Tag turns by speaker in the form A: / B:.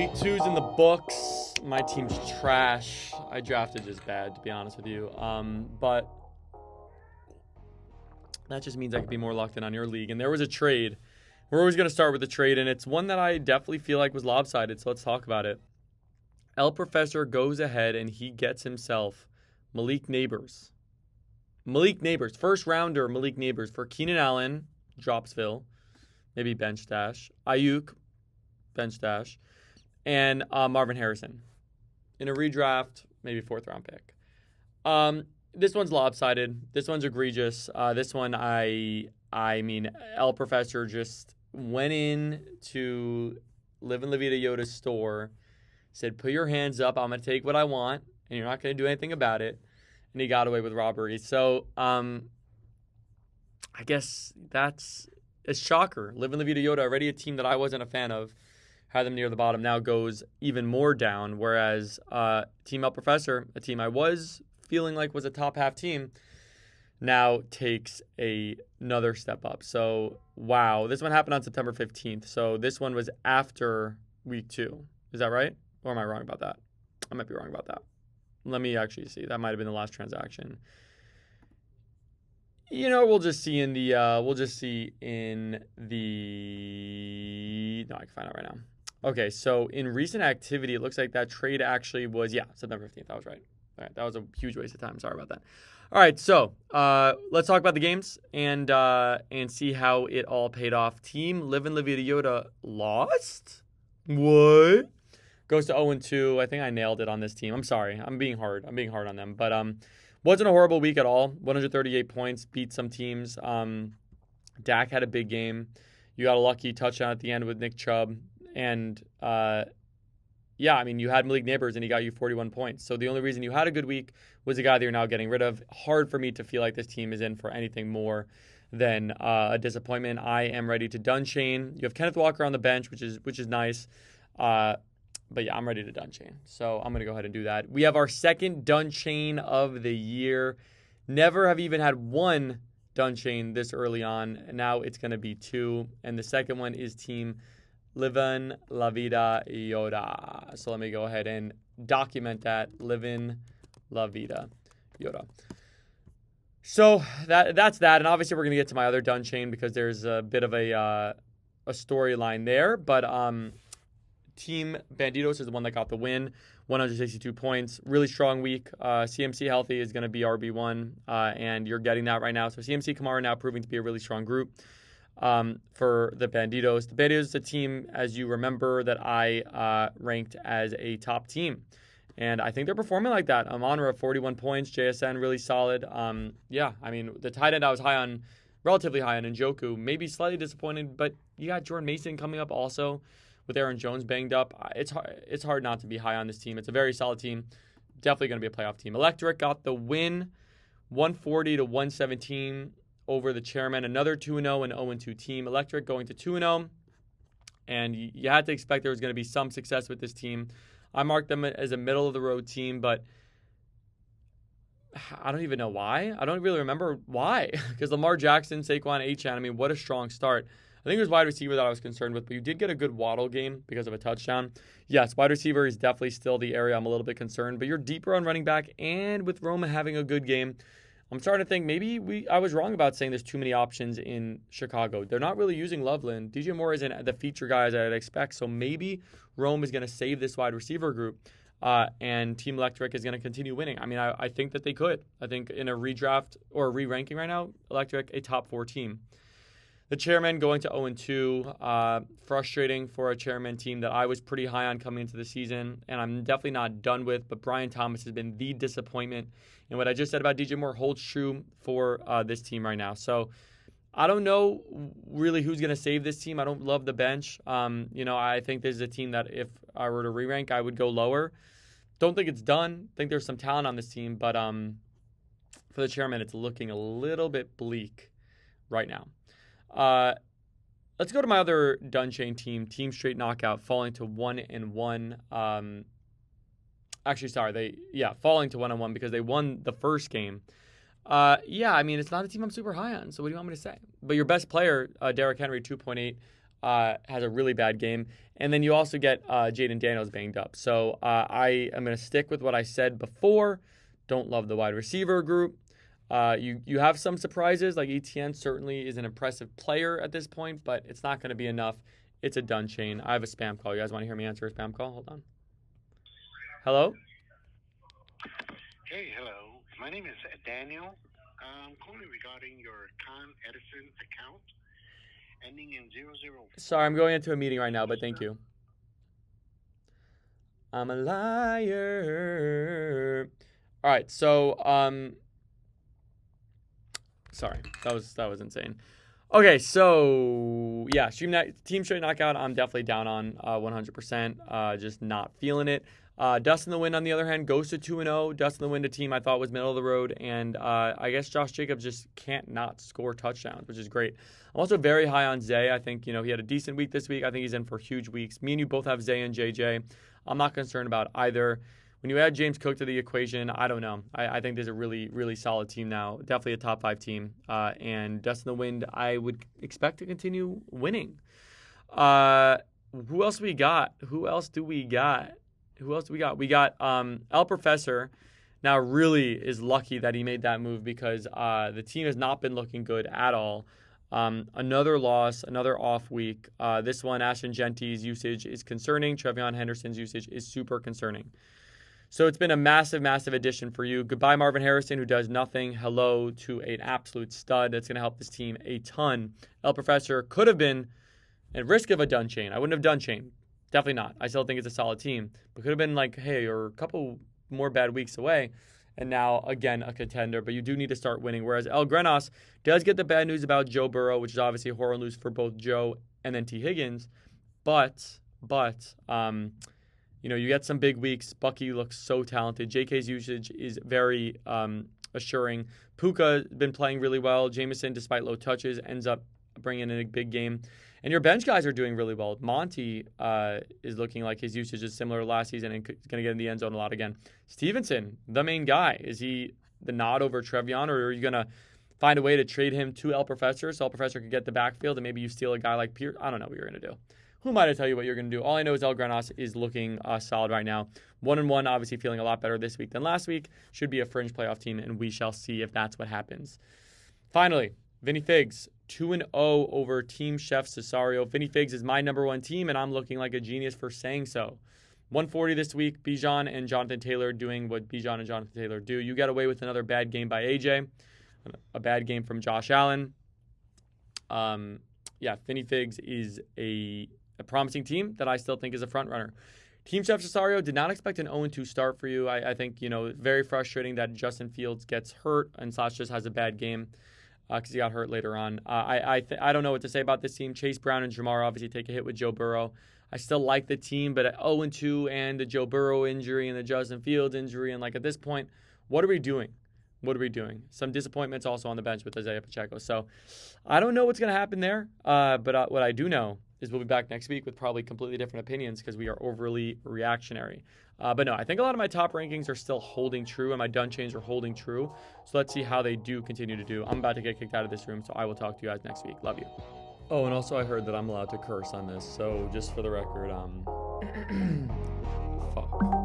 A: Week 2's in the books. My team's trash. I drafted just bad, to be honest with you. But that just means I could be more locked in on your league. And there was a trade. We're always going to start with a trade, and it's one that I definitely feel like was lopsided, so let's talk about it. El Professor goes ahead, and he gets himself Malik Nabers. Malik Nabers, first rounder Malik Nabers for Keenan Allen, Dropsville, maybe bench stash. Ayuk, bench stash. And Marvin Harrison. In a redraft, maybe 4th round pick. This one's lopsided. This one's egregious. This one, I mean, El Professor just went in to Live in La Vida Yoda's store, said, put your hands up, I'm going to take what I want, and you're not going to do anything about it. And he got away with robbery. So, I guess that's a shocker. Live in La Vida Yoda, already a team that I wasn't a fan of, had them near the bottom, now goes even more down. Whereas Team El Professor, a team I was feeling like was a top half team, now takes another step up. So, wow. This one happened on September 15th. So this one was after week 2. Is that right? Or am I wrong about that? I might be wrong about that. Let me actually see. That might have been the last transaction. You know, we'll just see in the no, I can find out right now. Okay, so in recent activity, it looks like that trade actually was, September 15th. I was right. All right, that was a huge waste of time. Sorry about that. All right, so let's talk about the games and see how it all paid off. Team Live in La Vida Yoda lost? What? Goes to 0-2. I think I nailed it on this team. I'm sorry. I'm being hard on them. But wasn't a horrible week at all. 138 points, beat some teams. Dak had a big game. You got a lucky touchdown at the end with Nick Chubb. And, you had Malik Nabers and he got you 41 points. So the only reason you had a good week was the guy that you're now getting rid of. Hard for me to feel like this team is in for anything more than a disappointment. I am ready to done chain. You have Kenneth Walker on the bench, which is nice. But yeah, I'm ready to done chain. So I'm going to go ahead and do that. We have our second done chain of the year. Never have even had one done chain this early on. Now it's going to be 2. And the second one is Team Live in La Vida Yoda. So let me go ahead and document that. Live in La Vida Yoda. So that's that. And obviously we're going to get to my other done chain because there's a bit of a storyline there. But Team Banditos is the one that got the win. 162 points. Really strong week. CMC healthy is going to be RB1. And you're getting that right now. So CMC Kamara now proving to be a really strong group. For the Banditos. The Banditos is a team, as you remember, that I ranked as a top team. And I think they're performing like that. Amon-Ra of 41 points. JSN really solid. The tight end I was relatively high on Njoku. Maybe slightly disappointed, but you got Jordan Mason coming up also with Aaron Jones banged up. It's hard not to be high on this team. It's a very solid team. Definitely going to be a playoff team. Electric got the win, 140 to 117. Over the Chairman, another 2-0 and 0-2 team. Electric going to 2-0, and you had to expect there was going to be some success with this team. I marked them as a middle-of-the-road team, but I don't even know why. I don't really remember why, because Lamar Jackson, Saquon, Achane, what a strong start. I think it was wide receiver that I was concerned with, but you did get a good Waddle game because of a touchdown. Yes, wide receiver is definitely still the area I'm a little bit concerned, but you're deeper on running back, and with Roma having a good game, I'm starting to think maybe I was wrong about saying there's too many options in Chicago. They're not really using Loveland. DJ Moore isn't the feature guy as I'd expect, so maybe Rome is going to save this wide receiver group, and Team Electric is going to continue winning. I mean, I think that they could. I think in a redraft or a re-ranking right now, Electric, a top 4 team. The Chairman going to 0-2. Frustrating for a Chairman team that I was pretty high on coming into the season, and I'm definitely not done with, but Brian Thomas has been the disappointment. And what I just said about DJ Moore holds true for this team right now. So I don't know really who's going to save this team. I don't love the bench. I think this is a team that if I were to re-rank, I would go lower. Don't think it's done. Think there's some talent on this team, but for the Chairman, it's looking a little bit bleak right now. Let's go to my other done chain team, Team Straight Knockout, falling to 1-1. Falling to 1-1 because they won the first game. It's not a team I'm super high on, so what do you want me to say? But your best player, Derrick Henry, 2.8 has a really bad game. And then you also get Jaden Daniels banged up. So I am going to stick with what I said before. Don't love the wide receiver group. You have some surprises, like ETN certainly is an impressive player at this point, but it's not going to be enough. It's a done chain. I have a spam call. You guys want to hear me answer a spam call? Hold on. Hello?
B: Hey, hello. My name is Daniel. I'm calling regarding your Con Edison account ending in 00.
A: Sorry, I'm going into a meeting right now, but thank you. I'm a liar. All right, so sorry, that was insane. Okay, so yeah, Team Straight Knockout, I'm definitely down on 100%. Just not feeling it. Dust in the Wind, on the other hand, goes to 2-0. Dust in the Wind, a team I thought was middle of the road, and I guess Josh Jacobs just can't not score touchdowns, which is great. I'm also very high on Zay. I think he had a decent week this week. I think he's in for huge weeks. Me and you both have Zay and JJ. I'm not concerned about either. When you add James Cook to the equation, I don't know. I think there's a really, really solid team now. Definitely a top 5 team. And Dust in the Wind, I would expect to continue winning. Who else we got? We got El Professor. Now really is lucky that he made that move because the team has not been looking good at all. Another loss, another off week. This one, Ashton Genty's usage is concerning. Trevion Henderson's usage is super concerning. So it's been a massive, massive addition for you. Goodbye, Marvin Harrison, who does nothing. Hello to an absolute stud that's going to help this team a ton. El Professor could have been at risk of a done chain. I wouldn't have done chain. Definitely not. I still think it's a solid team. But could have been like, hey, or a couple more bad weeks away. And now, again, a contender. But you do need to start winning. Whereas El Grenas does get the bad news about Joe Burrow, which is obviously horror news for both Joe and then T. Higgins. But you get some big weeks. Bucky looks so talented. JK's usage is very assuring. Puka been playing really well. Jameson, despite low touches, ends up bringing in a big game. And your bench guys are doing really well. Monty is looking like his usage is similar to last season and going to get in the end zone a lot again. Stevenson, the main guy. Is he the nod over Trevion, or are you going to find a way to trade him to El Professor so El Professor could get the backfield and maybe you steal a guy like Pierce? I don't know what you're going to do. Who am I to tell you what you're going to do? All I know is El Grenas is looking solid right now. 1-1, obviously feeling a lot better this week than last week. Should be a fringe playoff team, and we shall see if that's what happens. Finally, Vinny Figs, 2-0 over Team Chef Cesario. Vinny Figs is my number one team, and I'm looking like a genius for saying so. 140 this week. Bijan and Jonathan Taylor doing what Bijan and Jonathan Taylor do. You got away with another bad game by AJ, a bad game from Josh Allen. Vinny Figs is a promising team that I still think is a front runner. Team Chef Cesario did not expect an 0-2 start for you. I think, very frustrating that Justin Fields gets hurt and / just has a bad game because he got hurt later on. I don't know what to say about this team. Chase Brown and Jamar obviously take a hit with Joe Burrow. I still like the team, but at 0-2 and the Joe Burrow injury and the Justin Fields injury, and at this point, what are we doing? Some disappointments also on the bench with Isaiah Pacheco. So I don't know what's going to happen there, but what I do know is we'll be back next week with probably completely different opinions because we are overly reactionary. But no, I think a lot of my top rankings are still holding true, and my done chains are holding true. So let's see how they do continue to do. I'm about to get kicked out of this room, so I will talk to you guys next week. Love you. Oh, and also I heard that I'm allowed to curse on this, so just for the record, fuck.